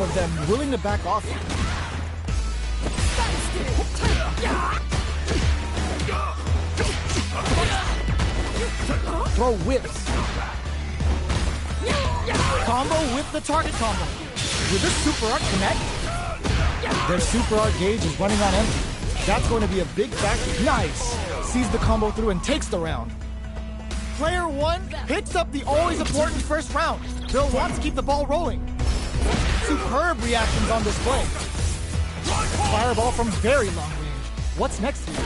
of them willing to back off. Throw whips. Combo with the target combo. Will this super art connect? Their super art gauge is running on empty. That's going to be a big factor. Nice! Sees the combo through and takes the round. Player 1 picks up the always important first round. They'll want to keep the ball rolling. Superb reactions on display. Fireball from very long range. What's next here?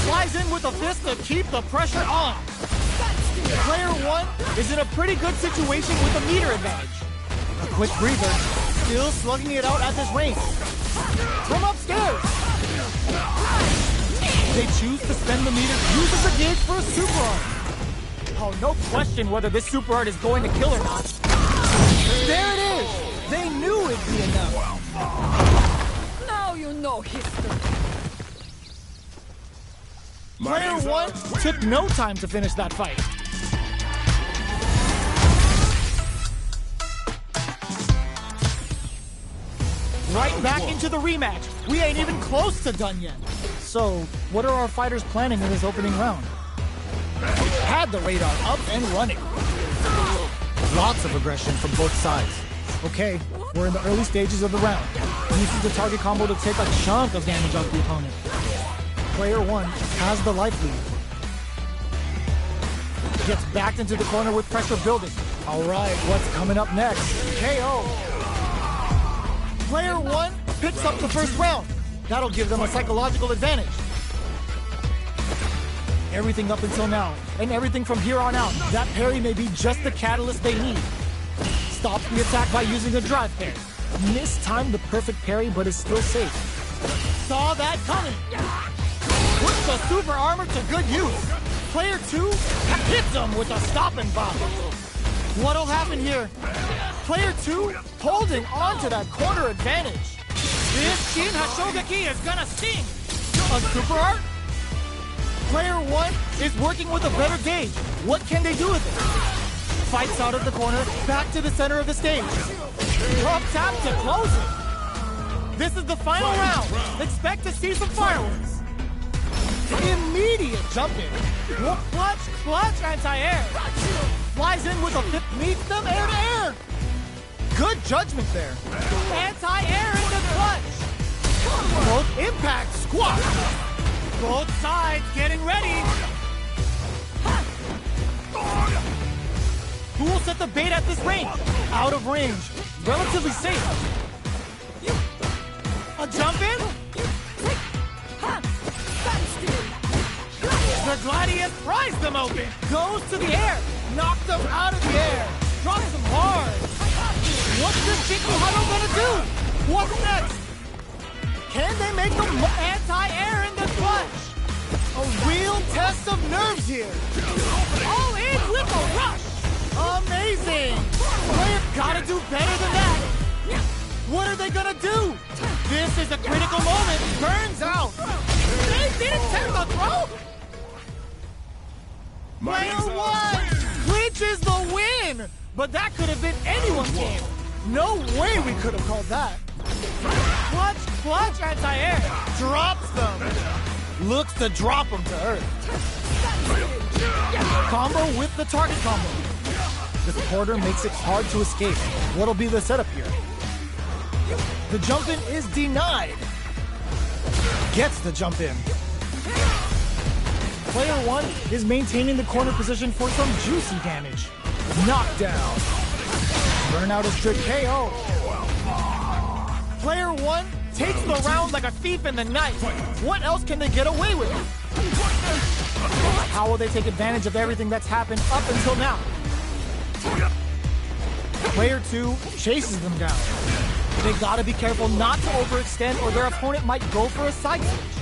Flies in with a fist to keep the pressure on. Player 1 is in a pretty good situation with a meter advantage. A quick breather, still slugging it out at this range. From upstairs. They choose to spend the meter, uses the gauge for a super art. Oh, no question whether this super art is going to kill or not. There it is! They knew it'd be enough. Now you know history. Player 1 took no time to finish that fight. Right back into the rematch. We ain't even close to done yet. So, what are our fighters planning in this opening round? Had the radar up and running. Lots of aggression from both sides. Okay, we're in the early stages of the round. Uses the target combo to take a chunk of damage off the opponent. Player 1 has the life lead. Gets backed into the corner with pressure building. All right, what's coming up next? KO. Player 1 picks up the first round. That'll give them a psychological advantage. Everything up until now, and everything from here on out, that parry may be just the catalyst they need. Stops the attack by using a drive parry. Mistimed the perfect parry, but is still safe. Saw that coming. Puts the super armor to good use. Player 2 hits him with a stopping bomb. What'll happen here? Player 2 holding on to that corner advantage. This Shin Hashogaki is gonna sting. A super art? Player 1 is working with a better gauge. What can they do with it? Fights out of the corner, back to the center of the stage. Drop tap to close it. This is the final round. Expect to see some fireworks. Immediate jump in. Clutch, anti-air. Flies in with a flip, meets them air to air. Good judgment there. Anti-air in the clutch. Both impact squash. Both sides getting ready. Who will set the bait at this range? Out of range. Relatively safe. A jump in? The Gladius pries them open. Goes to the air. Knocks them out of the air. Drops them hard. What's this Chiku Hado gonna do? What's next? Can they make them anti-air in the clutch? A real test of nerves here. All in with a rush. Amazing. Player gotta do better than that. What are they gonna do? This is a critical moment. Burns out. They didn't take the throw. Player 1 clinches the win. But that could have been anyone's game. No way we could have called that. Clutch, anti-air. Drops them. Looks to drop them to earth. Combo with the target combo. This quarter makes it hard to escape. What'll be the setup here? The jump in is denied. Gets the jump in. Player 1 is maintaining the corner position for some juicy damage. Knockdown. Burnout is trick KO. Player 1 takes the round like a thief in the night. What else can they get away with? How will they take advantage of everything that's happened up until now? Player 2 chases them down. They gotta be careful not to overextend or their opponent might go for a side switch.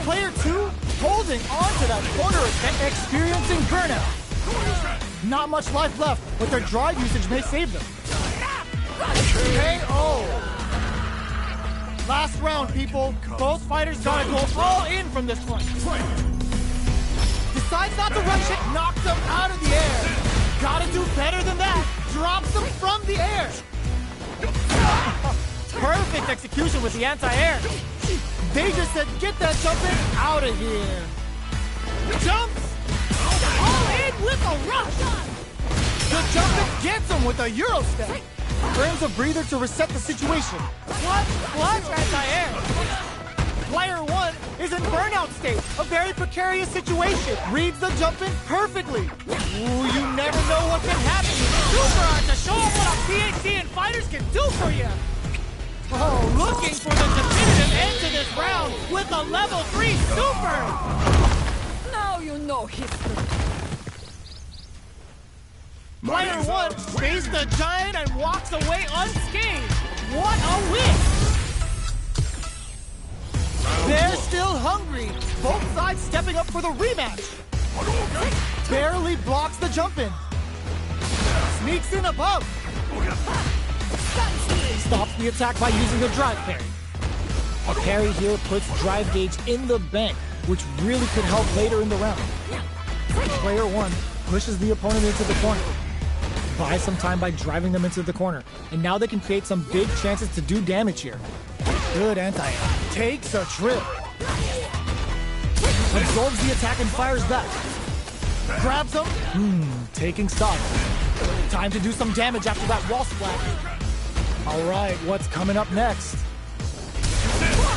Player 2 holding on to that corner and experiencing burnout. Not much life left, but their drive usage may save them. KO! Last round, people. Both fighters gotta go all in from this point. Decides not to rush it, knocks them out of the air. Gotta do better than that. perfect execution with the anti-air. They just said, get that jumping out of here. Jumps! All in with a rush! The jumping gets him with a Euro step. Earns a breather to reset the situation. Clutch anti-air. Player 1 is in burnout state, a very precarious situation. Reads the jumping perfectly. Ooh, you never know what can happen. Super art to show them what a PhD in fighters can do for you. Oh, looking for the definitive end to this round with a level 3 super. Now you know history. Player 1 faced the giant and walks away unscathed. What a win! They're still hungry. Both sides stepping up for the rematch. Barely blocks the jump in. Sneaks in above. Stops the attack by using a drive parry. A parry here puts drive gauge in the bank, which really could help later in the round. Player 1 pushes the opponent into the corner. Buys some time by driving them into the corner. And now they can create some big chances to do damage here. Good anti-air. Takes a trip. Absorbs the attack and fires back. Grabs him. Taking stock. Time to do some damage after that wall splat. Alright, what's coming up next?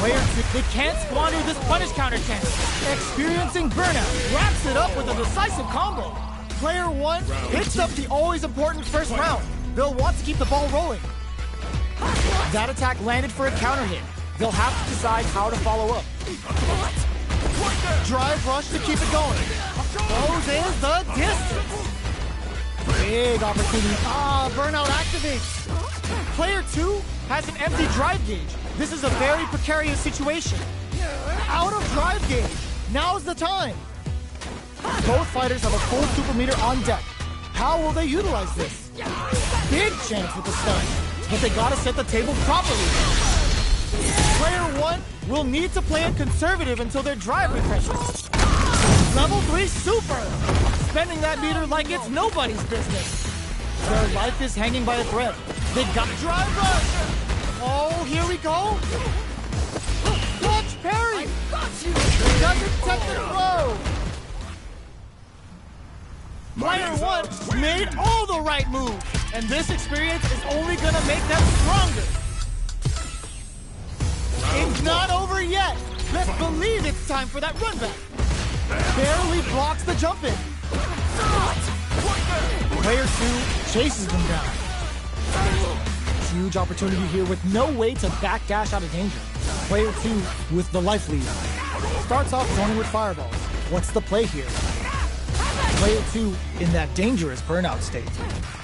Player 2, they can't squander this punish counter chance. Experiencing burnout. Wraps it up with a decisive combo. Player 1 picks up the always important first round. They'll want to keep the ball rolling. That attack landed for a counter hit. They'll have to decide how to follow up. Drive rush to keep it going. Those is the distance. Big opportunity. Burnout activates. Player 2 has an empty drive gauge. This is a very precarious situation. Out of drive gauge. Now's the time. Both fighters have a full super meter on deck. How will they utilize this? Big chance with the stun, but they gotta set the table properly. Player 1 will need to play it conservative until their drive refreshes. Level 3 super! Spending that meter like it's nobody's business. Their life is hanging by a thread. They got drive rush! Oh, here we go! Clutch parry! Doesn't touch the throw! Player 1 made all the right moves, and this experience is only gonna make them stronger. It's not over yet. Let's believe it's time for that run back. Barely blocks the jump in. Player 2 chases them down. Huge opportunity here with no way to backdash out of danger. Player 2 with the life lead. Starts off zoning with fireballs. What's the play here? Player 2 in that dangerous burnout state.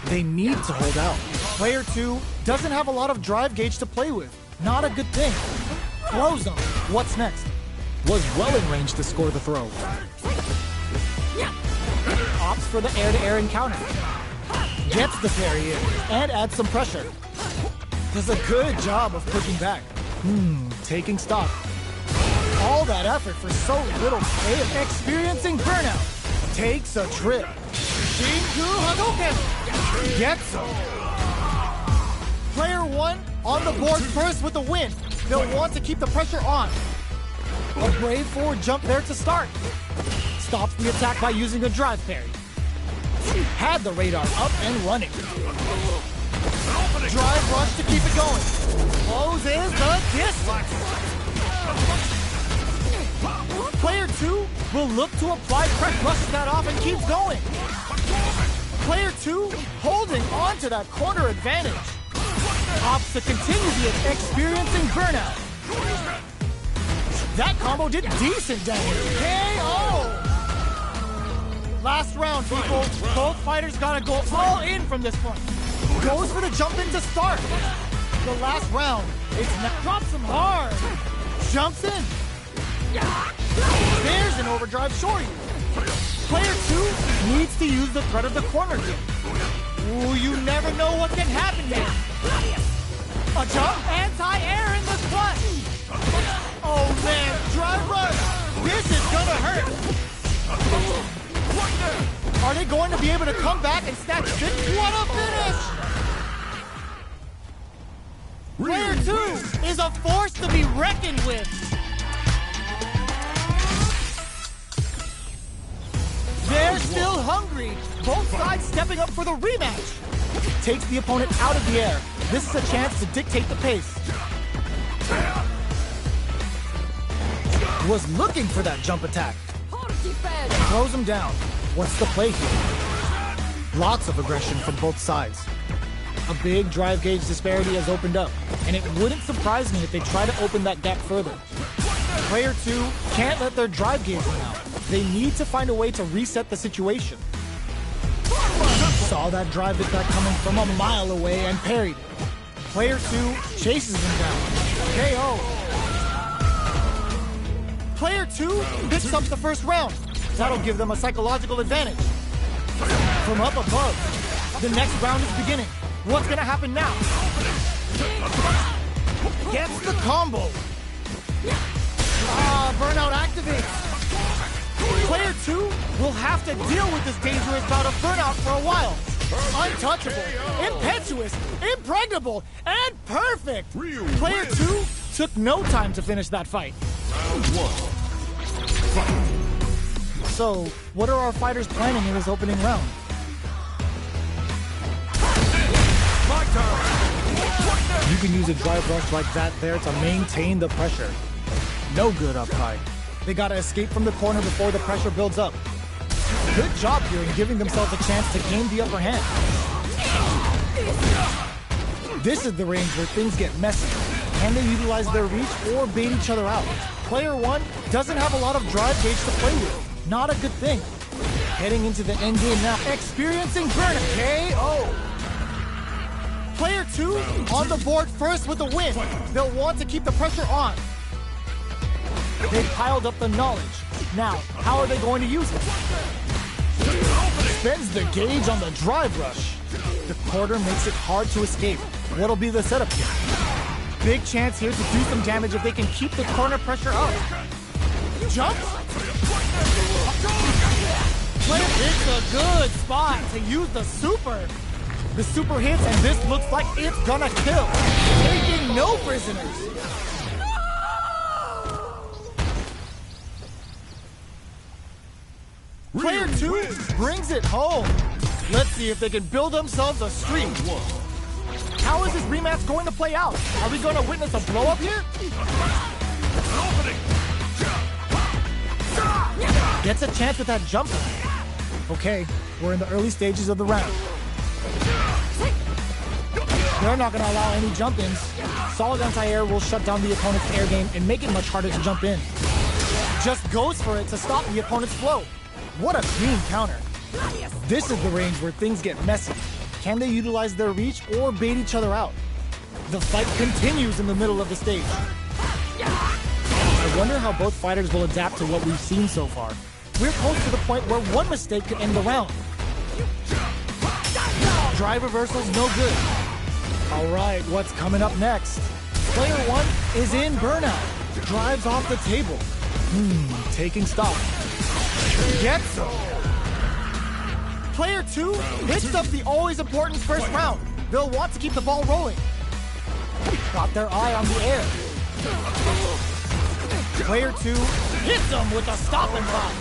They need to hold out. Player 2 doesn't have a lot of drive gauge to play with. Not a good thing. Throws them. What's next? Was well in range to score the throw. Opts for the air-to-air encounter. Gets the parry in and adds some pressure. Does a good job of pushing back. Taking stock. All that effort for so little pay. Experiencing burnout. Takes a trip. Shinku Hadouken! Gets him. Player 1 on the board first with the win. They'll want to keep the pressure on. A brave forward jump there to start. Stops the attack by using a drive parry. Had the radar up and running. Drive rush to keep it going. Closes the distance. Player 2 will look to apply press, brushes that off and keeps going. Player 2 holding on to that corner advantage. Opts to continue the experiencing burnout. That combo did decent damage. KO! Last round, people. Both fighters gotta go all in from this point. Goes for the jump in to start. The last round. It's not. Drops him hard. Jumps in. There's an overdrive shorty. Player 2 needs to use the threat of the corner kick. Ooh, you never know what can happen here. A jump, anti-air in the clutch. Oh man, drive rush. This is gonna hurt. Are they going to be able to come back and snatch this? What a finish! Player 2 is a force to be reckoned with. They're still hungry. Both sides stepping up for the rematch. Takes the opponent out of the air. This is a chance to dictate the pace. Was looking for that jump attack. Throws him down. What's the play here? Lots of aggression from both sides. A big drive gauge disparity has opened up, and it wouldn't surprise me if they try to open that gap further. Player 2 can't let their drive gauge run out. They need to find a way to reset the situation. Saw that drive attack coming from a mile away and parried it. Player 2 chases him down. KO. Player 2 picks up the first round. That'll give them a psychological advantage. From up above, the next round is beginning. What's gonna happen now? Gets the combo. Burnout activates. Player 2 will have to deal with this dangerous bout of burnout for a while. Untouchable, impetuous, impregnable, and perfect. Player 2 took no time to finish that fight. So, what are our fighters planning in this opening round? You can use a drive rush like that there to maintain the pressure. No good up high. They gotta escape from the corner before the pressure builds up. Good job here in giving themselves a chance to gain the upper hand. This is the range where things get messy. Can they utilize their reach or bait each other out? Player 1 doesn't have a lot of drive gauge to play with. Not a good thing. Heading into the end game now. Experiencing burnout. KO. Player 2 on the board first with a win. They'll want to keep the pressure on. They've piled up the knowledge. Now, how are they going to use it? Spends the gauge on the drive rush. The quarter makes it hard to escape. What'll be the setup here? Big chance here to do some damage if they can keep the corner pressure up. Jump. Player hits a good spot to use the super. The super hits, and this looks like it's gonna kill. Taking no prisoners. Player 2 brings it home. Let's see if they can build themselves a streak. How is this rematch going to play out? Are we going to witness a blow-up here? Gets a chance with that jumper. Okay, we're in the early stages of the round. They're not going to allow any jump-ins. Solid anti-air will shut down the opponent's air game and make it much harder to jump in. Just goes for it to stop the opponent's flow. What a clean counter. This is the range where things get messy. Can they utilize their reach or bait each other out? The fight continues in the middle of the stage. I wonder how both fighters will adapt to what we've seen so far. We're close to the point where one mistake could end the round. Drive reversal's no good. All right, what's coming up next? Player 1 is in burnout. Drives off the table. Taking stock. Gets him. Player 2 hits up the always important first round. They'll want to keep the ball rolling. Got their eye on the air. Player 2 hits him with a stop and pop.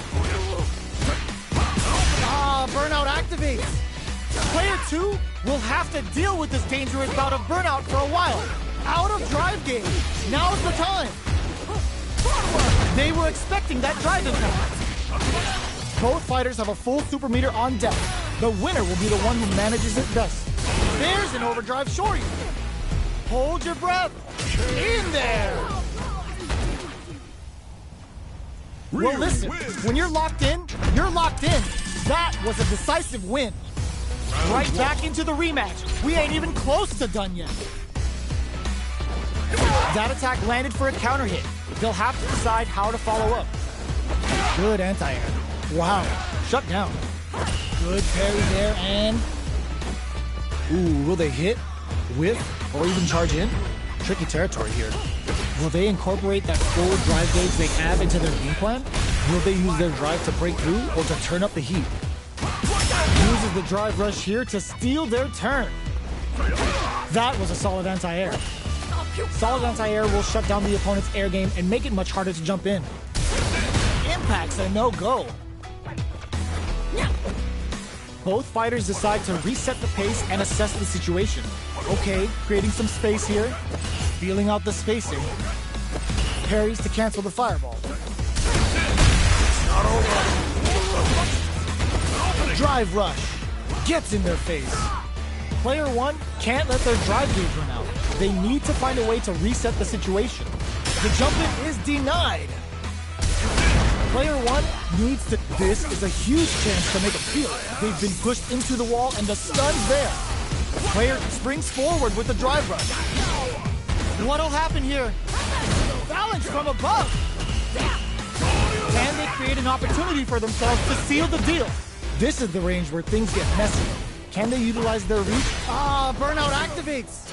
Burnout activates. Player 2 will have to deal with this dangerous bout of burnout for a while. Out of drive gauge. Now's the time. They were expecting that drive impact. Both fighters have a full super meter on deck. The winner will be the one who manages it best. There's an overdrive shorty. Hold your breath. In there. Well, listen, when you're locked in, you're locked in. That was a decisive win. Right back into the rematch. We ain't even close to done yet. That attack landed for a counter hit. They'll have to decide how to follow up. Good anti-air. Wow, shut down. Good parry there, and... Ooh, will they hit, whiff, or even charge in? Tricky territory here. Will they incorporate that full drive gauge they have into their game plan? Will they use their drive to break through or to turn up the heat? Uses the drive rush here to steal their turn. That was a solid anti-air. Solid anti-air will shut down the opponent's air game and make it much harder to jump in. Impact's a no-go. Both fighters decide to reset the pace and assess the situation. Okay, creating some space here. Feeling out the spacing. Parries to cancel the fireball. Drive rush. Gets in their face. Player 1 can't let their drive gauge run out. They need to find a way to reset the situation. The jump-in is denied. Player 1 needs to... This is a huge chance to make a feel. They've been pushed into the wall and the stun's there. Player springs forward with the drive rush. What'll happen here? Balance from above. Can they create an opportunity for themselves to seal the deal? This is the range where things get messy. Can they utilize their reach? Burnout activates.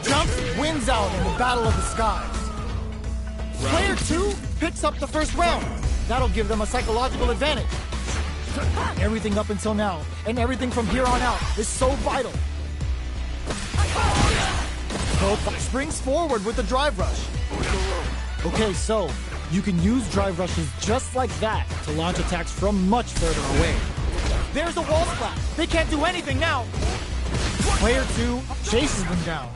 Jumps wins out in the battle of the skies. Player 2 picks up the first round. That'll give them a psychological advantage. Everything up until now, and everything from here on out, is so vital. Both springs forward with the drive rush. Okay, so you can use drive rushes just like that to launch attacks from much further away. There's a wall splat. They can't do anything now. Player 2 chases them down.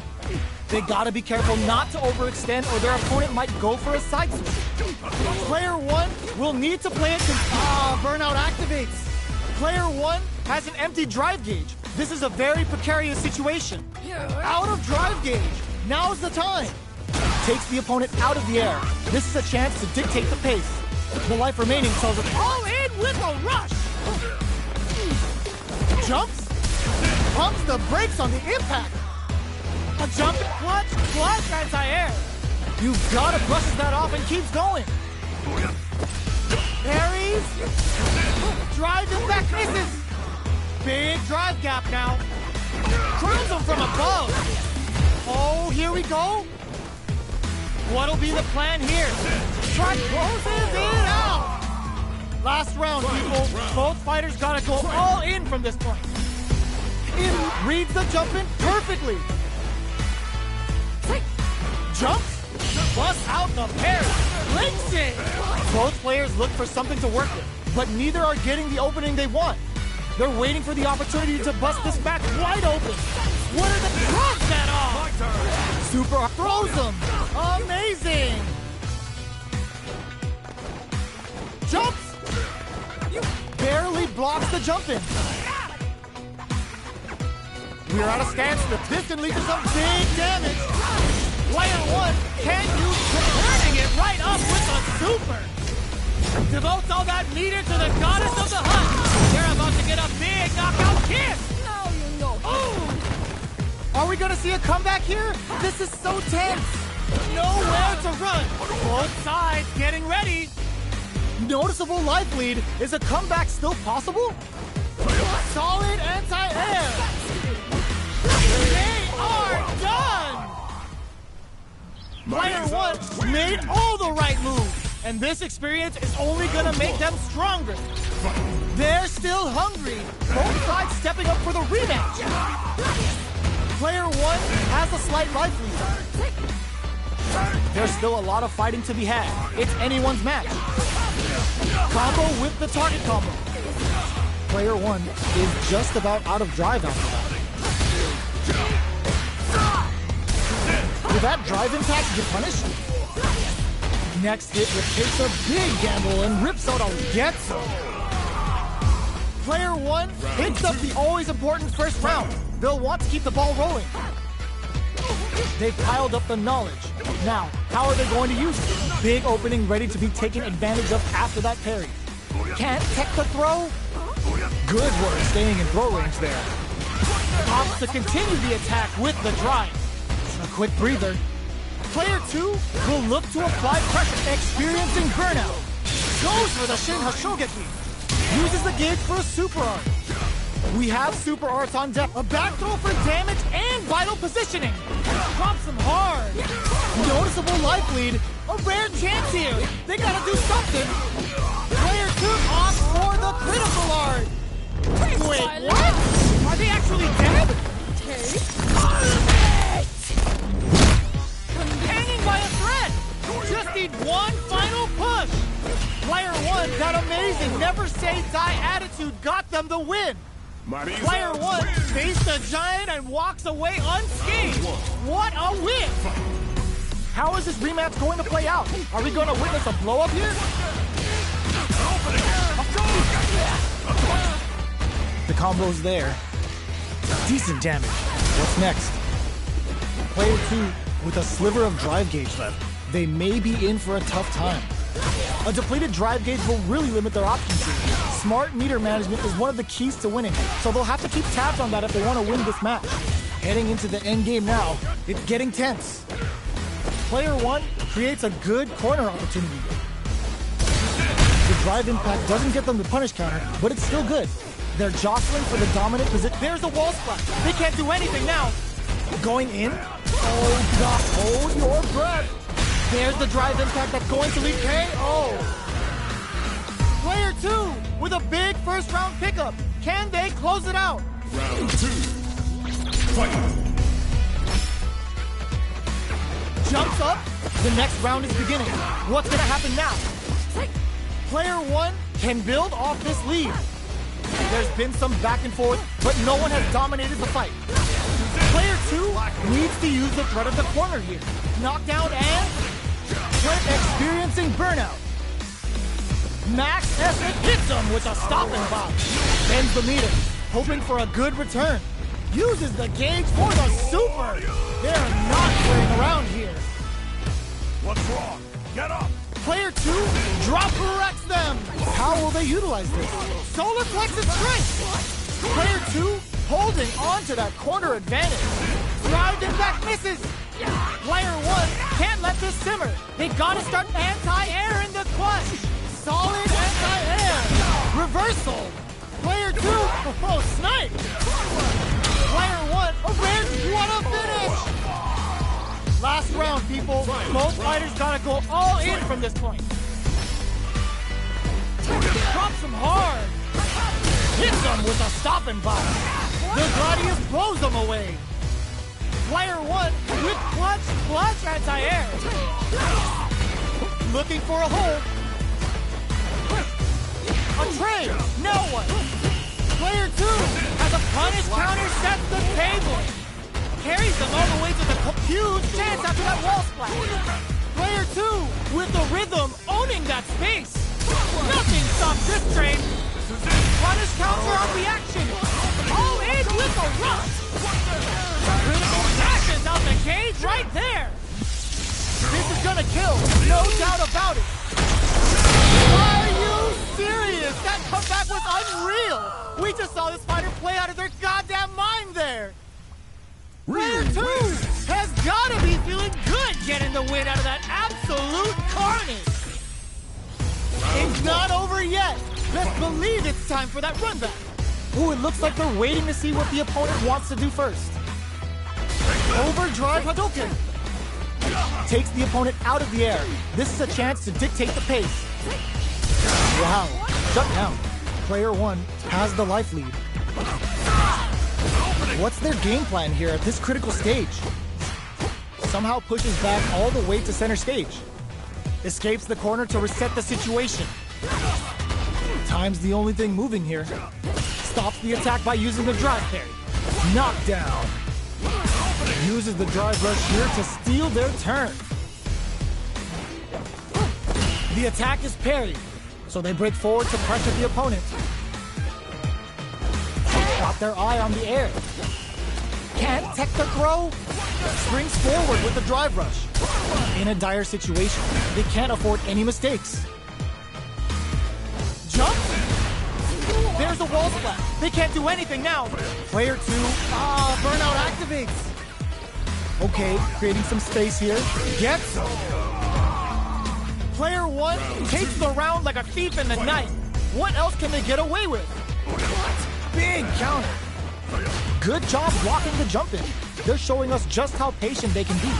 They gotta be careful not to overextend or their opponent might go for a side switch. Player 1 will need to play it burnout activates. Player 1 has an empty drive gauge. This is a very precarious situation. Out of drive gauge. Now's the time. Takes the opponent out of the air. This is a chance to dictate the pace. The life remaining tells us all in with a rush. Jumps. Pumps the brakes on the impact. A jump, clutch, anti-air. You've got to brushes that off and keeps going. Parries. Drive impact misses. Big drive gap now. Crowns him from above. Oh, here we go. What'll be the plan here? Try closes it out. Last round, people. Both fighters got to go all in from this point. It reads the jump in perfectly. Jumps, busts out the parry, links it! Both players look for something to work with, but neither are getting the opening they want. They're waiting for the opportunity to bust this match wide open. What are the drops that off? Super throws them. Amazing! Jumps! Barely blocks the jump in. We're at a standstill. This can lead to some big damage. Player 1 can't use turning it right up with a super. Devotes all that meter to the goddess of the hunt. They're about to get a big knockout kiss. Now you know. Oh! Are we gonna see a comeback here? This is so tense. Nowhere to run. Both sides getting ready. Noticeable life lead. Is a comeback still possible? Solid anti-air. They are done. Player 1 made all the right moves, and this experience is only gonna make them stronger. They're still hungry. Both sides stepping up for the rematch. Player 1 has a slight life lead. There's still a lot of fighting to be had. It's anyone's match. Combo with the target combo. Player 1 is just about out of drive after that. Will that drive impact get punished? Next hit takes a big gamble and rips out a Getsu. Player 1 hits up the always important first round. They'll want to keep the ball rolling. They've piled up the knowledge. Now, how are they going to use it? Big opening ready to be taken advantage of after that parry. Can't tech the throw? Good work staying in throw range there. Opts to continue the attack with the drive. A quick breather. Player 2 will look to apply pressure, experiencing burnout. Goes for the Shin Hashogeki. Uses the gauge for a super art. We have super arts on deck. A back throw for damage and vital positioning. Drops them hard. Noticeable life lead. A rare chance here. They gotta do something. Player 2 opts for the critical art. Wait, what? Are they actually dead? anti-attitude got them the win. Player 1 faced the giant and walks away unscathed. What a win! How is this rematch going to play out? Are we going to witness a blow-up here? The combo's there. Decent damage. What's next? Player 2 with a sliver of drive gauge left. They may be in for a tough time. A depleted drive gauge will really limit their options here. Smart meter management is one of the keys to winning, so they'll have to keep tabs on that if they want to win this match. Heading into the end game now, it's getting tense. Player 1 creates a good corner opportunity. The drive impact doesn't get them the punish counter, but it's still good. They're jostling for the dominant position. There's the wall splash. They can't do anything now. Going in? Oh God, hold your breath. There's the drive impact that's going to lead KO. Player 2 with a big first round pickup. Can they close it out? Round 2. Fight. Jumps up. The next round is beginning. What's going to happen now? Player 1 can build off this lead. There's been some back and forth, but no one has dominated the fight. Player 2 needs to use the threat of the corner here. Knockdown and experiencing burnout. Max Effort hits him with a stopping box. Bends the meter, hoping for a good return. Uses the gauge for the super. They're not playing around here. What's wrong? Get up! Player 2 drop wrecks them. How will they utilize this? Solar plexus strike. Player 2 holding on to that corner advantage. Drive impact misses. Player 1 can't let this simmer. They gotta start anti-air in the clutch. Solid anti-air. Reversal. Player 2, oh snipe. Player 1, what a finish. Last round, people. Both fighters gotta go all in from this point. Drops him hard. Hits him with a stopping box. The Gladius blows him away. Player 1 with clutch anti-air. Looking for a hold. A trade. Now what? Player 2 has a punish counter, sets the table. Carries them all the way to the huge chance after that wall splash. Player 2 with the rhythm, owning that space. Nothing stops this train. Punish counter on reaction. All in with a rush. Critical dashes out the cage right there. This is gonna kill, no doubt about it. Are you serious? That comeback was unreal. We just saw this fighter play out of their goddamn mind there. Player 2 has got to be feeling good getting the win out of that absolute carnage. It's not over yet. Let's believe it's time for that run back. Ooh, it looks like they're waiting to see what the opponent wants to do first. Overdrive Hadouken. Takes the opponent out of the air. This is a chance to dictate the pace. Wow, shut down. Player 1 has the life lead. What's their game plan here at this critical stage? Somehow pushes back all the way to center stage. Escapes the corner to reset the situation. Time's the only thing moving here. Stops the attack by using the drive parry. Knockdown. Uses the drive rush here to steal their turn. The attack is parried, so they break forward to pressure the opponent. Got their eye on the air. Can't tech the throw. Springs forward with the drive rush. In a dire situation, they can't afford any mistakes. Jump. There's the wall splash. They can't do anything now. Player 2, burnout activates. Okay, creating some space here. Gets him. Player 1 takes the round like a thief in the night. What else can they get away with? Big counter. Good job blocking the jump in. They're showing us just how patient they can be.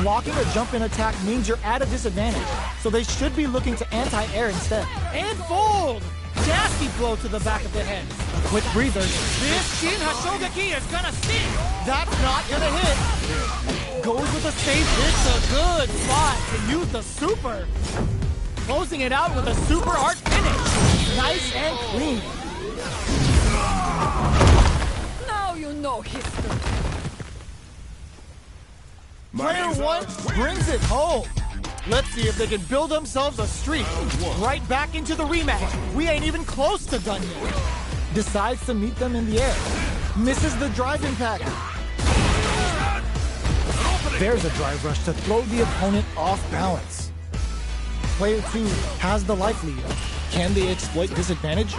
Blocking a jump in attack means you're at a disadvantage, so they should be looking to anti-air instead. And fold! Nasty blow to the back of the head. A quick breather. This Shin Hashogaki is gonna sting. That's not gonna hit. Goes with a safe. It's a good spot to use the super. Closing it out with a super art finish. Nice and clean. Now you know history. Player one brings it home. Let's see if they can build themselves a streak. Right back into the rematch. We ain't even close to done yet. Decides to meet them in the air. Misses the drive impact. There's a drive rush to throw the opponent off balance. Player two has the life lead. Can they exploit this advantage?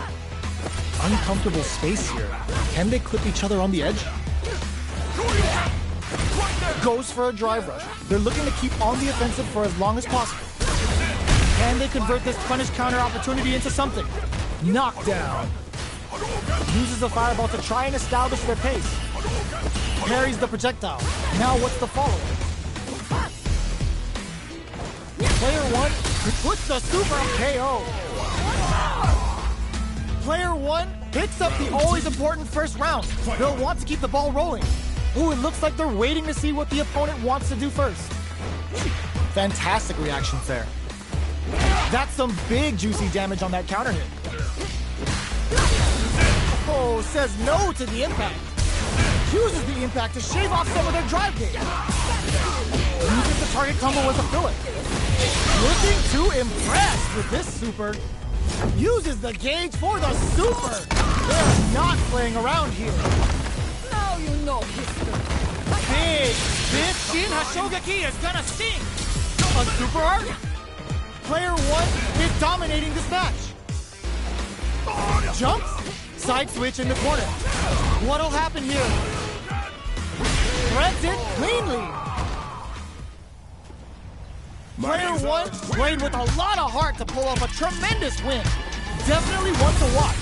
Uncomfortable space here. Can they clip each other on the edge? Goes for a drive rush. They're looking to keep on the offensive for as long as possible. Can they convert this punish counter opportunity into something? Knockdown. Uses the fireball to try and establish their pace. Parries the projectile. Now what's the follow-up? Player one puts the super KO. Player one picks up the always important first round. They'll want to keep the ball rolling. Ooh, it looks like they're waiting to see what the opponent wants to do first. Fantastic reactions there. That's some big juicy damage on that counter hit. Oh, says no to the impact. Uses the impact to shave off some of their drive gauge. Uses the target combo with a fillet. Looking to impress with this super. Uses the gauge for the super. They're not playing around here. Now you know history. Big, this Shin Hashogaki is gonna sting. A super art? Player one is dominating this match. Jumps, side switch in the corner. What'll happen here? Threads it cleanly. Player one played with a lot of heart to pull off a tremendous win. Definitely one to watch.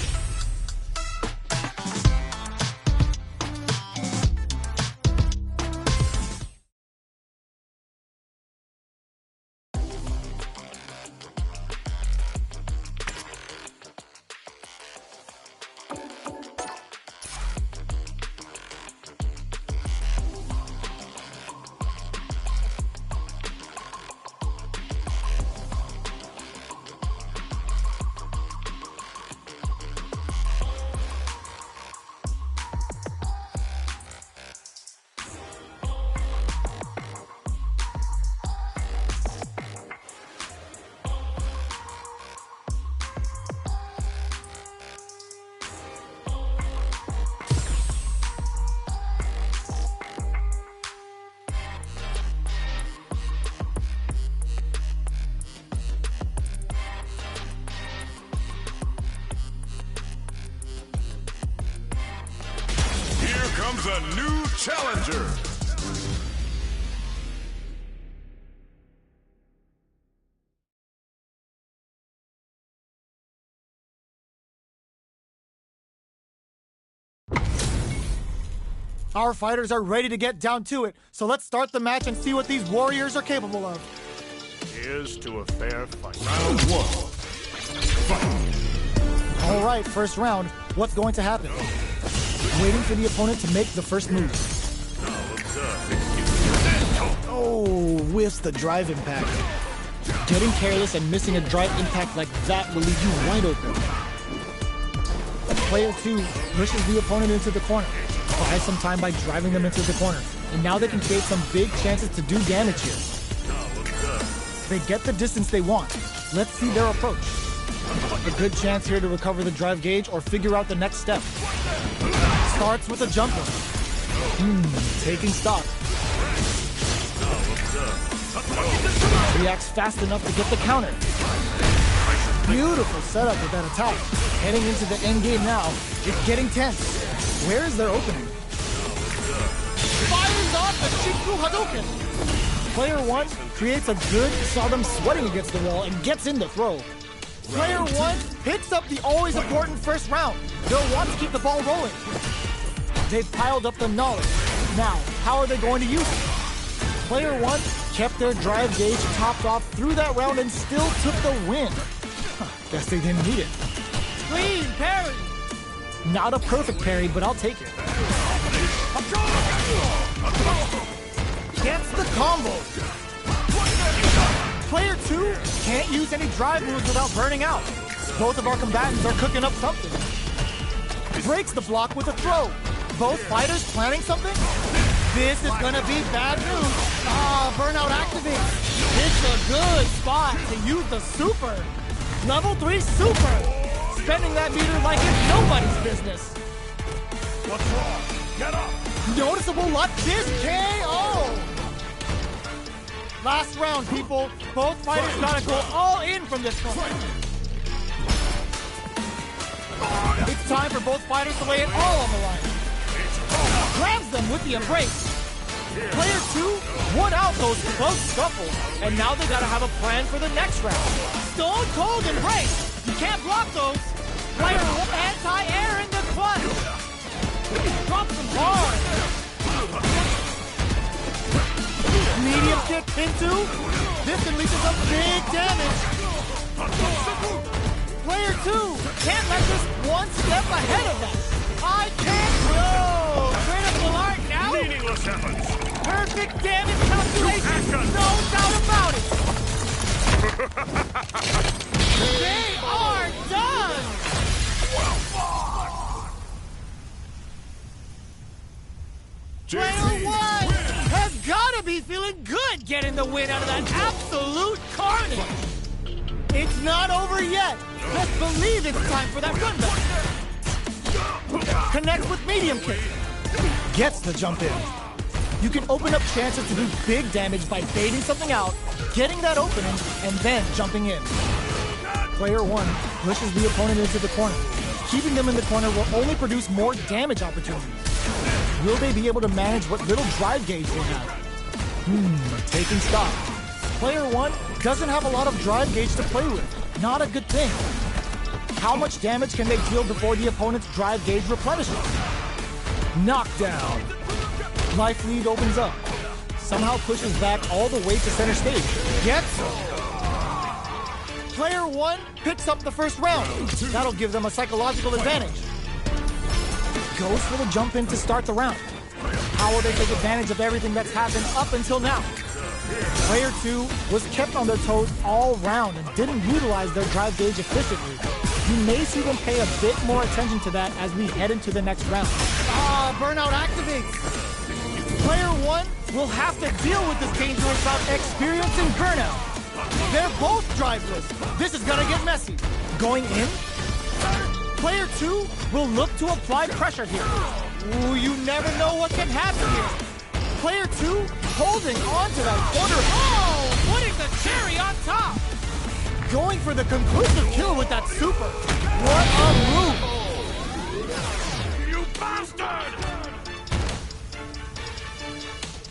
Comes a new challenger. Our fighters are ready to get down to it, so let's start the match and see what these warriors are capable of. Here's to a fair fight. Round one. Fight. All right, first round. What's going to happen? Waiting for the opponent to make the first move. Oh, whiffs the drive impact. Getting careless and missing a drive impact like that will leave you wide open. Player two pushes the opponent into the corner. Buys some time by driving them into the corner. And now they can create some big chances to do damage here. They get the distance they want. Let's see their approach. A good chance here to recover the drive gauge or figure out the next step. Starts with a jumper. Taking stock. Reacts fast enough to get the counter. Beautiful setup with that attack. Heading into the end game now. It's getting tense. Where is their opening? Fires off the Shinku Hadouken. Player one creates a good, saw them sweating against the wall and gets in the throw. Player one picks up the always important first round. They'll want to keep the ball rolling. They've piled up the knowledge. Now, how are they going to use it? Player one kept their drive gauge topped off through that round and still took the win. Guess they didn't need it. Clean parry! Not a perfect parry, but I'll take it. Gets the combo. Player two can't use any drive moves without burning out. Both of our combatants are cooking up something. Breaks the block with a throw. Both fighters planning something? This is gonna be bad news. Burnout activates. It's a good spot to use the super. Level 3 super. Spending that meter like it's nobody's business. What's wrong? Get up! Noticeable luck this KO! Last round, people. Both fighters gotta go all in from this point. It's time for both fighters to lay it all on the line. Grabs them with the embrace. Player 2 won out those close scuffles, and now they gotta have a plan for the next round. Stone cold embrace. You can't block those. Player 1 anti-air in the clutch. Drops them hard. Medium kick into. This unleashes up big damage. Player 2 can't let this one step ahead of that. I can't go. Critical art now. Meaningless efforts. Perfect damage calculation. No doubt about it. They are done. Player 1 has gotta be feeling good getting the win out of that absolute carnage. It's not over yet. Let's believe it's time for that run back. Connects with medium kick. Gets the jump in. You can open up chances to do big damage by baiting something out, getting that opening, and then jumping in. Player 1 pushes the opponent into the corner. Keeping them in the corner will only produce more damage opportunities. Will they be able to manage what little drive gauge they have? Taking stock. Player 1 doesn't have a lot of drive gauge to play with. Not a good thing. How much damage can they deal before the opponent's drive gauge replenishes? Knockdown. Life lead opens up. Somehow pushes back all the way to center stage. Gets Player 1 picks up the first round. That'll give them a psychological advantage. Goes for the jump in to start the round. How will they take advantage of everything that's happened up until now? Player 2 was kept on their toes all round and didn't utilize their drive gauge efficiently. You may see them pay a bit more attention to that as we head into the next round. Burnout activates. Player 1 will have to deal with this dangerous bout experiencing burnout. They're both driveless. This is gonna get messy. Going in? Player 2 will look to apply pressure here. Ooh, you never know what can happen here. Player 2 holding on to that corner. Oh, putting the cherry on top. Going for the conclusive kill with that super. What a move. You bastard!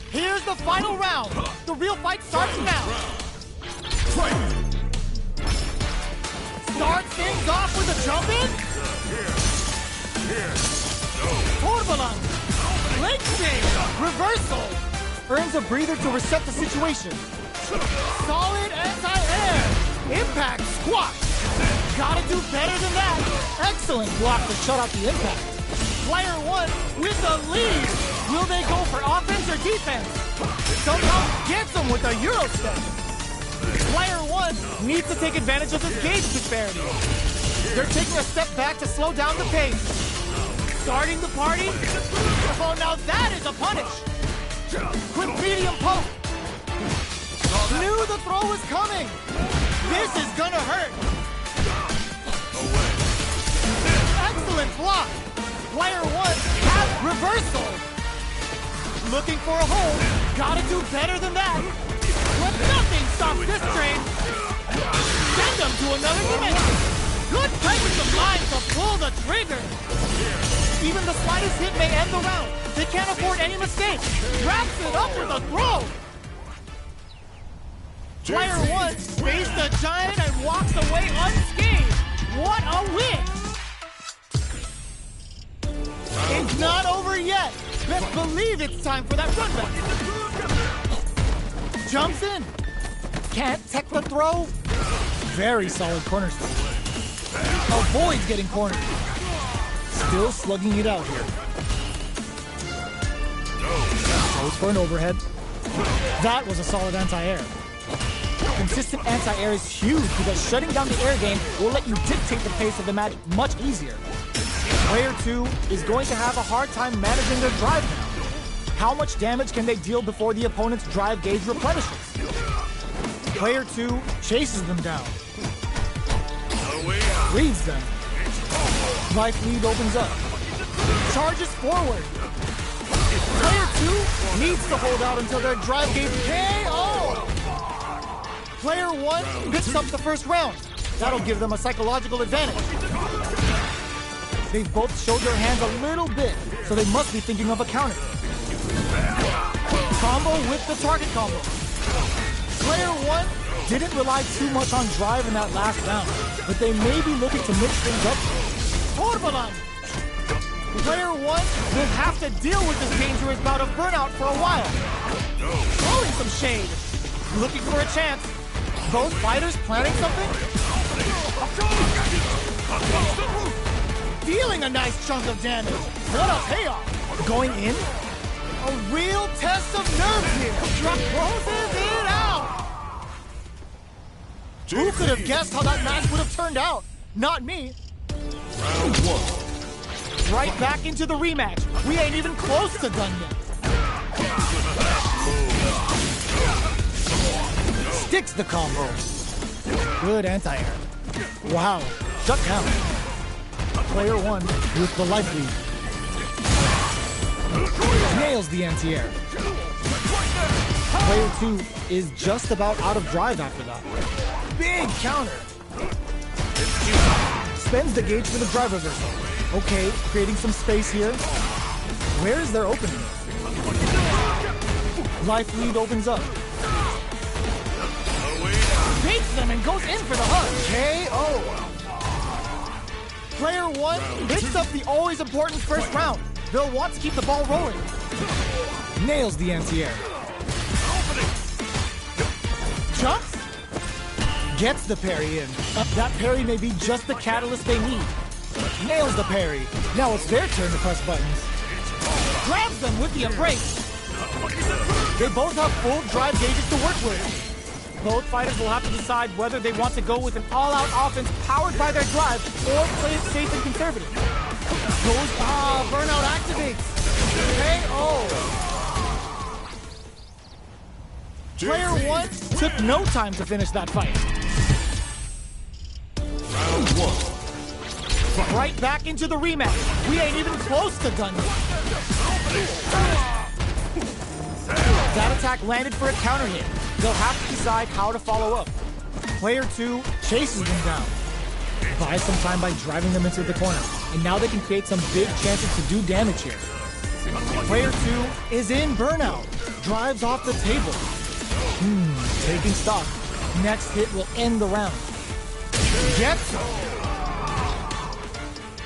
Here's the final round. The real fight starts now. Starts things off with a jump in. Torbalan. Leg save. Reversal. Earns a breather to reset the situation. Solid anti-air. Impact squat. Gotta do better than that. Excellent block to shut out the impact. Player 1 with the lead. Will they go for offense or defense? Somehow gets them with a Euro step. Player 1 needs to take advantage of this gauge disparity. They're taking a step back to slow down the pace. Starting the party? Oh, now that is a punish. Quick medium poke. Knew the throw was coming. This is gonna hurt. Excellent block. Player 1 has reversal. Looking for a hold. Gotta do better than that. But nothing stops this train. Send them to another dimension. Good presence of mind to pull the trigger. Even the slightest hit may end the round. They can't afford any mistakes. Wraps it up with a throw. Player 1 faced the giant and walks away unscathed. What a win! It's not over yet. Best believe it's time for that run back. Jumps in. Can't tech the throw. Very solid corner strike. Avoids getting cornered. Still slugging it out here. Goes for an overhead. That was a solid anti-air. Consistent anti-air is huge because shutting down the air game will let you dictate the pace of the match much easier. Player 2 is going to have a hard time managing their drive now. How much damage can they deal before the opponent's drive gauge replenishes? Player 2 chases them down. Reads them. Life lead opens up. Charges forward. Player 2 needs to hold out until their drive gauge KO! Player 1 picks up the first round. That'll give them a psychological advantage. They've both showed their hands a little bit, so they must be thinking of a counter. Combo with the target combo. Player 1 didn't rely too much on drive in that last round, but they may be looking to mix things up. Torbalan! Player 1 will have to deal with this dangerous bout of burnout for a while. Throwing some shade. Looking for a chance. Both fighters planning something? Dealing a nice chunk of damage. What a payoff. Going in? A real test of nerve here. Closes it out. Who could have guessed how that match would have turned out? Not me. Round 1. Right back into the rematch. We ain't even close to done yet. Sticks the combo. Good anti-air. Wow. Shut down. Player 1 with the life lead. Nails the anti-air. Player 2 is just about out of drive after that. Big counter. Spends the gauge for the drive reversal. Okay, creating some space here. Where is their opening? Life lead opens up. Beats them and goes in for the hug. KO. Player 1 picks up the always important first round. They'll want to keep the ball rolling. Nails the anti-air. Jumps. Gets the parry in. That parry may be just the catalyst they need. Nails the parry. Now it's their turn to press buttons. Grabs them with the embrace. They both have full drive gauges to work with. Both fighters will have to decide whether they want to go with an all-out offense powered by their drive or play it safe and conservative. Burnout activates. KO. Player 1 took no time to finish that fight. Round 1. Right back into the rematch. We ain't even close to done yet. That attack landed for a counter hit. They'll have to decide how to follow up. Player 2 chases them down. Buys some time by driving them into the corner. And now they can create some big chances to do damage here. Player 2 is in burnout. Drives off the table. Taking stock. Next hit will end the round. Gets him.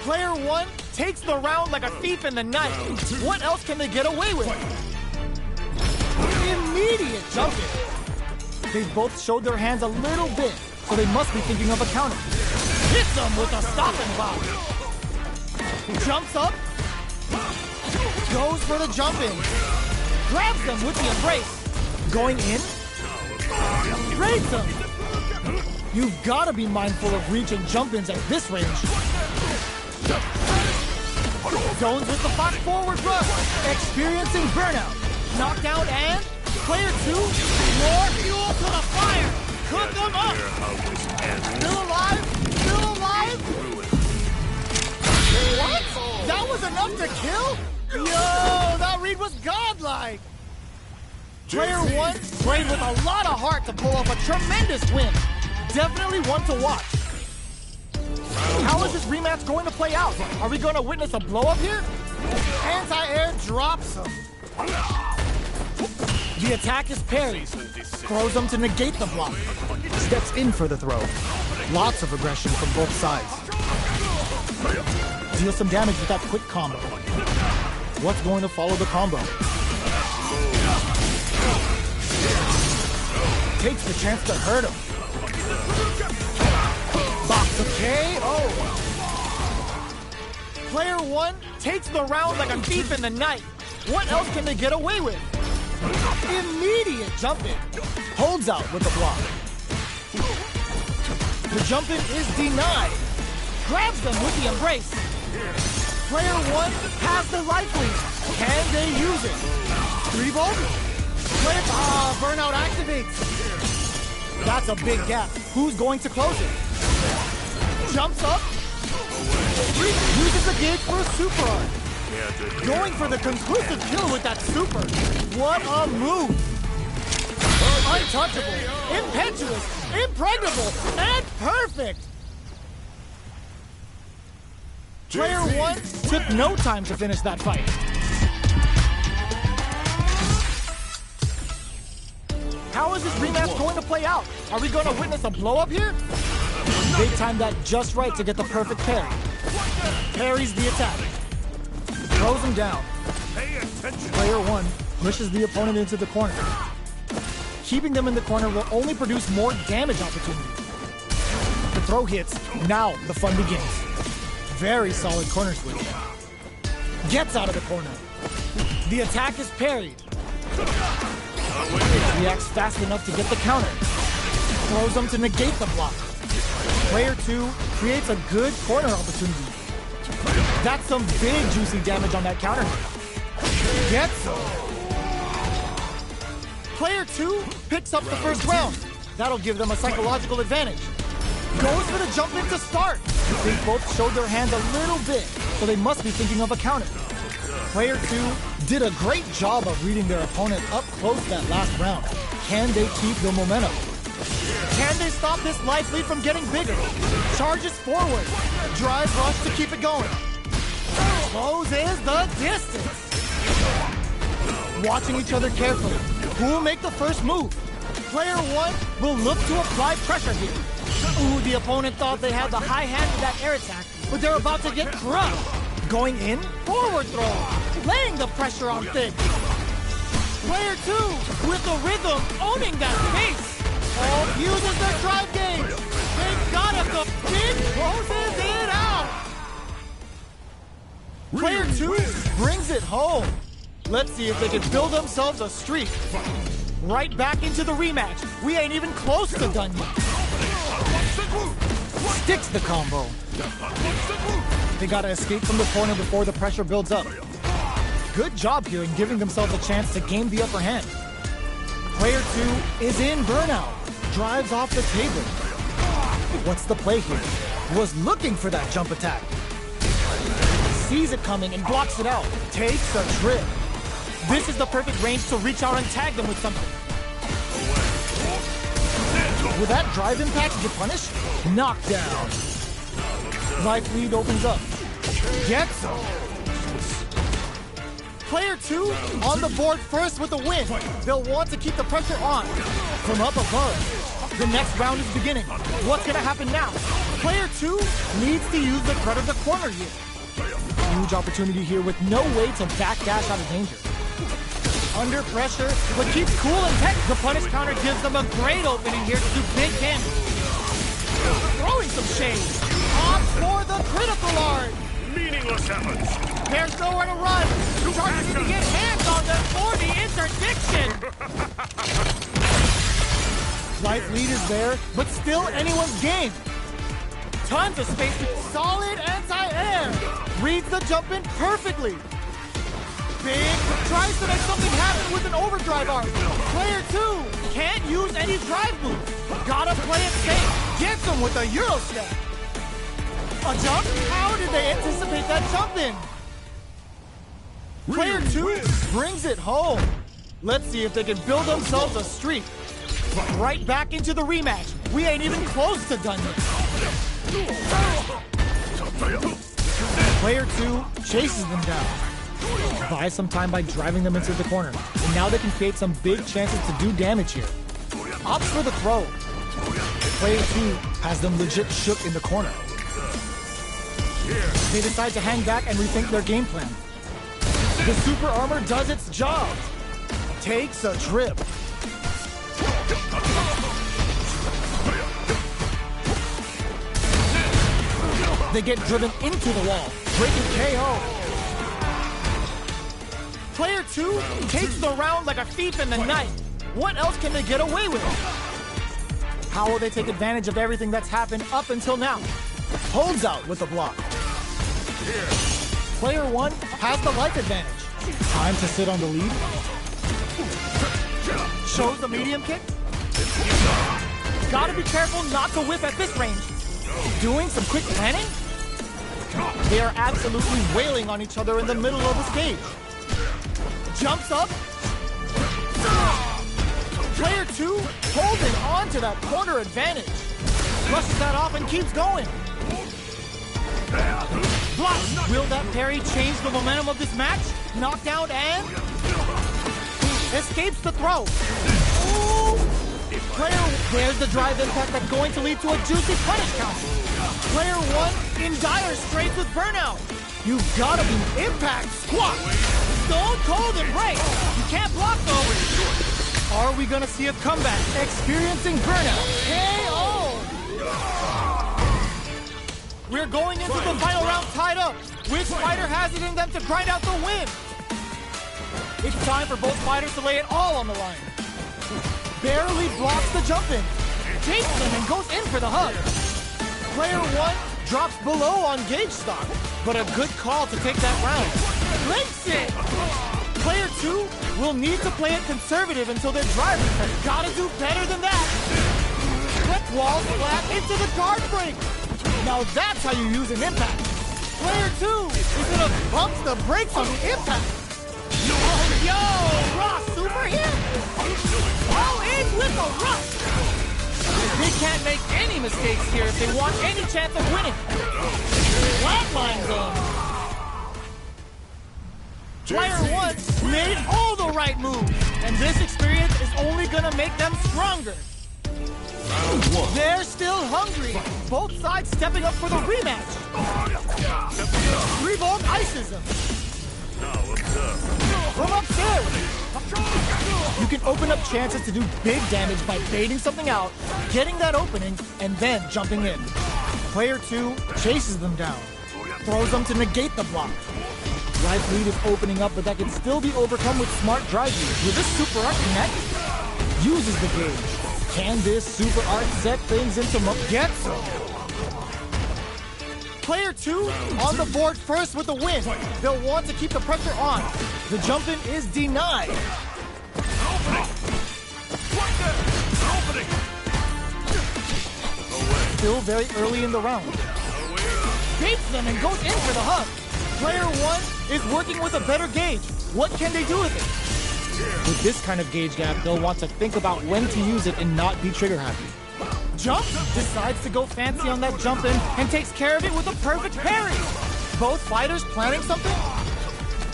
Player 1 takes the round like a thief in the night. What else can they get away with? Immediate jumping. They've both showed their hands a little bit, so they must be thinking of a counter. Hits them with a stop and block. Jumps up. Goes for the jump in. Grabs them with the embrace. Going in. Raids them. You've got to be mindful of reach and jump-ins at this range. Zones with the fast forward rush. Experiencing burnout. Knockdown and player 2. More fuel to the fire. Cook them up. Still alive? Still alive? What? That was enough to kill? Yo, that read was godlike. Player 1 played with a lot of heart to pull off a tremendous win. Definitely one to watch. How is this rematch going to play out? Are we going to witness a blow-up here? Anti-air drops him. The attack is parried. Throws him to negate the block. Steps in for the throw. Lots of aggression from both sides. Deal some damage with that quick combo. What's going to follow the combo? Takes the chance to hurt him. Box of KO. Player 1 takes the round like a thief in the night. What else can they get away with? Immediate jump in. Holds out with the block. The jump in is denied. Grabs them with the embrace. Player 1 has the life lead. Can they use it? 3 volt? Burnout activates. That's a big gap. Who's going to close it? Jumps up. Uses the gauge for a super art. Going for the conclusive kill with that super. What a move. Untouchable, impetuous, impregnable, and perfect. Player 1 took no time to finish that fight. How is this rematch going to play out? Are we going to witness a blow-up here? They timed that just right to get the perfect parry. Parries the attack. Throws him down. Player 1 pushes the opponent into the corner. Keeping them in the corner will only produce more damage opportunities. The throw hits. Now the fun begins. Very solid corner switch. Gets out of the corner. The attack is parried. Reacts fast enough to get the counter. Throws them to negate the block. Player 2 creates a good corner opportunity. That's some big juicy damage on that counter. Gets him. Player 2 picks up the first round. That'll give them a psychological advantage. Goes for the jump in to start. They both showed their hand a little bit, so they must be thinking of a counter. Player 2 did a great job of reading their opponent up close that last round. Can they keep the momentum? Can they stop this life lead from getting bigger? Charges forward. Drive rush to keep it going. Closes the distance. Watching each other carefully. Who will make the first move? Player 1 will look to apply pressure here. Ooh, the opponent thought they had the high hand of that air attack, but they're about to get crushed. Going in, forward throw. Laying the pressure on thick. Player 2 with the rhythm, owning that pace. Oh, uses their drive gauge. They got him. The big closes it out. Player 2 brings it home. Let's see if they can build themselves a streak. Right back into the rematch. We ain't even close to done yet. Sticks the combo. They gotta escape from the corner before the pressure builds up. Good job here in giving themselves a chance to gain the upper hand. Player 2 is in burnout. Drives off the table. What's the play here? Was looking for that jump attack. Sees it coming and blocks it out. Takes a trip. This is the perfect range to reach out and tag them with something. Will that drive impact get punished? Knockdown. Life lead opens up. Gets him. Player 2 on the board first with a win. They'll want to keep the pressure on. From up above. The next round is beginning. What's going to happen now? Player 2 needs to use the threat of the corner here. Huge opportunity here with no way to backdash out of danger. Under pressure, but keeps cool and tech. The punish counter gives them a great opening here to do big damage. Throwing some shade. On for the critical art. Meaningless efforts. There's nowhere to run. Charges to get hands on them for the interdiction. Life lead is there, but still anyone's game. Tons of space with solid anti-air. Reads the jump in perfectly. Big tries to make something happen with an overdrive arc. Player 2 can't use any drive moves. Gotta play it safe. Gets him with a Euro step. A jump? How did they anticipate that jump in? Player 2 brings it home. Let's see if they can build themselves a streak. Right back into the rematch. We ain't even close to done yet. Player 2 chases them down. Buys some time by driving them into the corner. And now they can create some big chances to do damage here. Opts for the throw. Player 2 has them legit shook in the corner. They decide to hang back and rethink their game plan. The super armor does its job. Takes a trip. They get driven into the wall. Breaking KO. Player 2 takes the round like a thief in the night. What else can they get away with? How will they take advantage of everything that's happened up until now? Holds out with the block. Player 1 has the life advantage. Time to sit on the lead. Shows the medium kick. Gotta be careful not to whip at this range. Doing some quick planning. They are absolutely wailing on each other in the middle of the stage. Jumps up. Player 2 holding on to that corner advantage. Brushes that off and keeps going. Block. Will that parry change the momentum of this match? Knockdown and escapes the throw. Ooh. Player, there's the drive impact that's going to lead to a juicy punish counter. Player 1 in dire straits with burnout. You've got to be impact squat. Stone cold embrace. You can't block though. Are we gonna see a comeback? Experiencing burnout. KO. We're going into the final round tied up. Which fighter has it in them to grind out the win? It's time for both fighters to lay it all on the line. Barely blocks the jump in. Takes them and goes in for the hug. Player 1 drops below on gauge stock, but a good call to take that round. Links it! Player 2 will need to play it conservative until their driver has gotta do better than that. Flip walls flat into the guard break. Now that's how you use an impact. Player 2 is gonna bump the brakes on the impact. Yo, Ross super hit! All in with a rush! They can't make any mistakes here if they want any chance of winning. Flatline zone. Player 1 made all the right moves, and this experience is only gonna make them stronger. They're still hungry. Both sides stepping up for the rematch. Revolt ices them. From upstairs. You can open up chances to do big damage by baiting something out, getting that opening, and then jumping in. Player 2 chases them down, throws them to negate the block. Right lead is opening up, but that can still be overcome with smart drive use. Will this super art connect? Uses the gauge. Can this super art set things into get some? Player 2 on the board first with the win. They'll want to keep the pressure on. The jump-in is denied. Still very early in the round. Beats them and goes in for the hug. Player 1 is working with a better gauge. What can they do with it? With this kind of gauge gap, they'll want to think about when to use it and not be trigger happy. Jump, decides to go fancy on that jump in and takes care of it with a perfect parry. Both fighters planning something?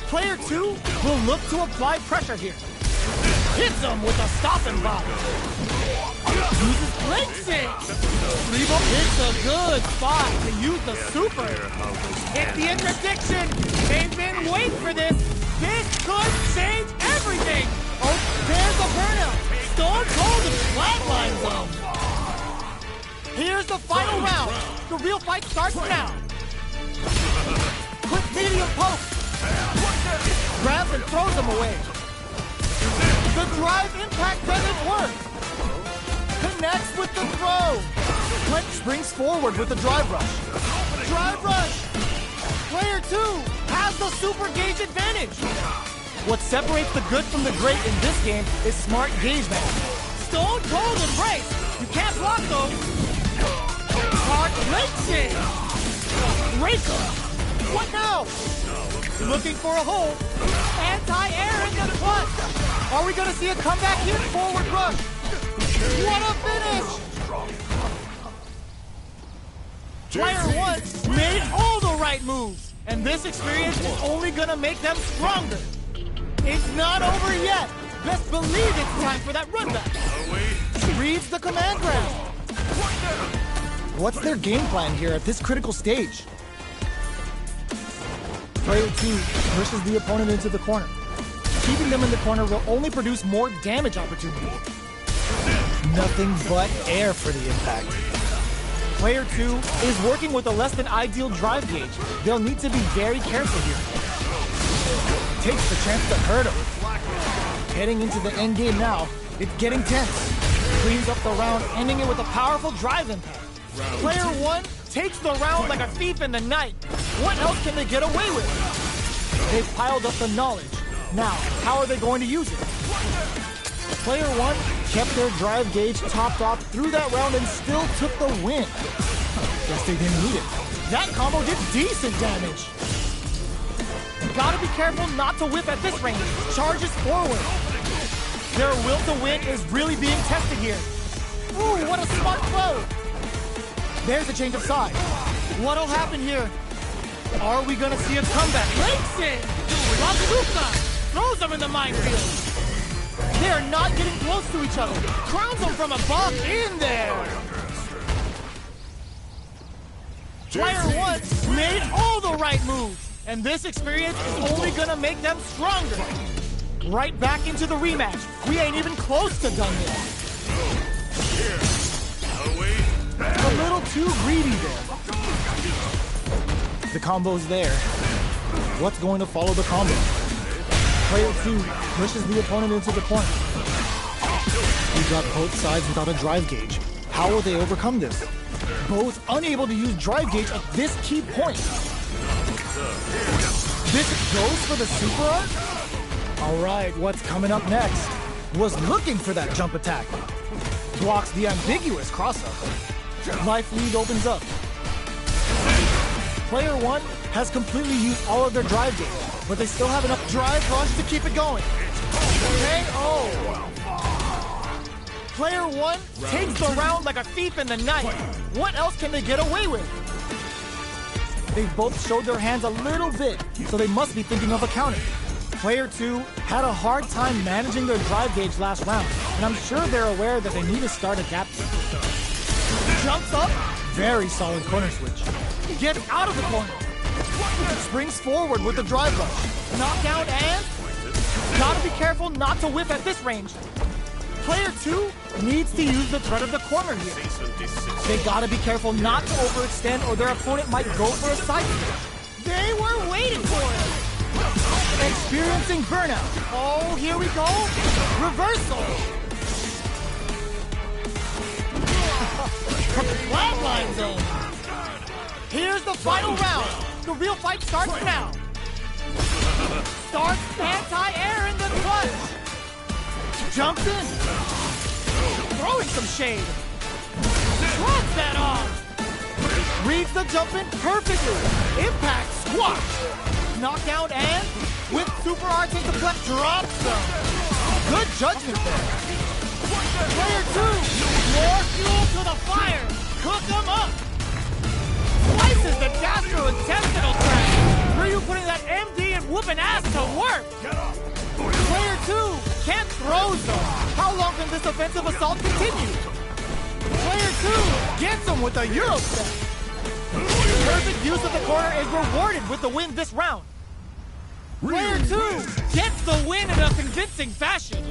Player 2 will look to apply pressure here. Hits him with a stop and block. Uses leg sink. It's a good spot to use the super. Hit the interdiction. They've been waiting for this. This could change everything. Oh, there's a burnout. Stone cold and flatline zone. Here's the final round. The real fight starts now. Quick medium poke. Grabs and throws him away. The drive impact doesn't work. Connects with the throw. Clint springs forward with the drive rush. Drive rush. Player 2 has the super gauge advantage. What separates the good from the great in this game is smart gauge management. Stone cold embrace. You can't block though. Hard breaks it. Racer. What now? Looking for a hole. Anti-air in the clutch. Are we going to see a comeback here? Forward rush. What a finish. Player 1 made all the right moves. And this experience is only going to make them stronger. It's not over yet. Best believe it's time for that run back. Reads the command grab. What's their game plan here at this critical stage? Player 2 pushes the opponent into the corner. Keeping them in the corner will only produce more damage opportunity. Nothing but air for the impact. Player 2 is working with a less than ideal drive gauge. They'll need to be very careful here. Takes the chance to hurt him. Heading into the end game now, it's getting tense. cleans up the round, ending it with a powerful drive impact. Player 1 takes the round like a thief in the night. What else can they get away with? They've piled up the knowledge. Now, how are they going to use it? Player 1 kept their drive gauge topped off through that round and still took the win. Guess they didn't need it. That combo did decent damage. Gotta be careful not to whip at this range. Charges forward. Their will to win is really being tested here. Ooh, what a smart throw. There's a change of side. What'll happen here? Are we gonna see a comeback? Links in! Bazooka throws them in the minefield. They are not getting close to each other. Crowns them from above in there. Player 1 made all the right moves. And this experience is only gonna make them stronger. Right back into the rematch. We ain't even close to done yet. A little too greedy there. The combo's there. What's going to follow the combo? Player 2 pushes the opponent into the corner. We got both sides without a drive gauge. How will they overcome this? Both unable to use drive gauge at this key point. This goes for the super art? Alright, what's coming up next? Was looking for that jump attack. Blocks the ambiguous cross-up. Life lead opens up. Player 1 has completely used all of their drive gauge, but they still have enough drive rush to keep it going. KO! Player 1 takes the round like a thief in the night. What else can they get away with? They've both showed their hands a little bit, so they must be thinking of a counter. Player 2 had a hard time managing their drive gauge last round, and I'm sure they're aware that they need to start adapting. Jumps up, very solid corner switch. Gets out of the corner. Springs forward with the drive rush. Knockout and... Gotta be careful not to whip at this range. Player 2 needs to use the threat of the corner here. They gotta be careful not to overextend or their opponent might go for a side switch. They were waiting for it. Experiencing burnout. Oh, here we go. Reversal. Flatline zone. Here's the final round. The real fight starts now. Starts anti-air in the clutch. Jumps in. Throwing some shade. Drops that off. Reads the jump in perfectly. Impact squash. Knockout and with super arts into clutch drops them. Good judgment there. Player 2. More fuel to the fire. Cook them up. Slices the gastrointestinal tract. Were you putting that MD and whooping ass to work? Player 2 can't throw them. How long can this offensive assault continue? Player 2 gets him with a Euro step. Perfect use of the corner is rewarded with the win this round. Player 2 gets the win in a convincing fashion.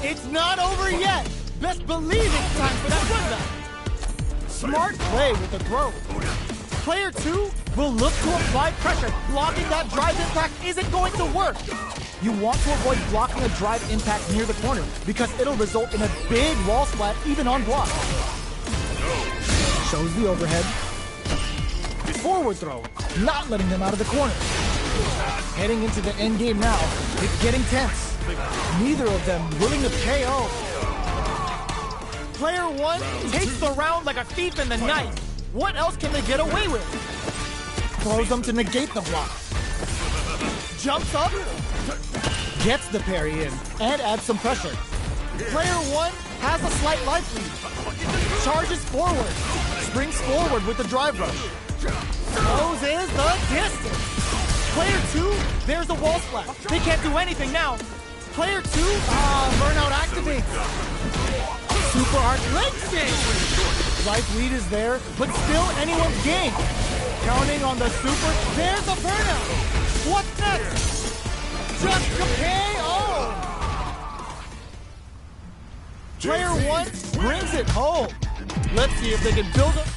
It's not over yet. Best believe it's time for that comeback. Smart play with the throw. Player 2 will look to apply pressure. Blocking that drive impact isn't going to work. You want to avoid blocking a drive impact near the corner because it'll result in a big wall splat even on block. Shows the overhead. Forward throw, not letting them out of the corner. Heading into the end game now, it's getting tense. Neither of them willing to KO. Player 1 takes the round like a thief in the night. What else can they get away with? Throws them to negate the block. Jumps up, gets the parry in, and adds some pressure. Player 1 has a slight life lead. Charges forward, springs forward with the drive rush. Closes the distance. Player 2, there's a wall splat. They can't do anything now. Player 2, burnout activates. Super arc leg shake. Life lead is there, but still anyone's game. Counting on the super, there's a burnout. What's next? Just KO. Player 1 brings it home. Let's see if they can build up.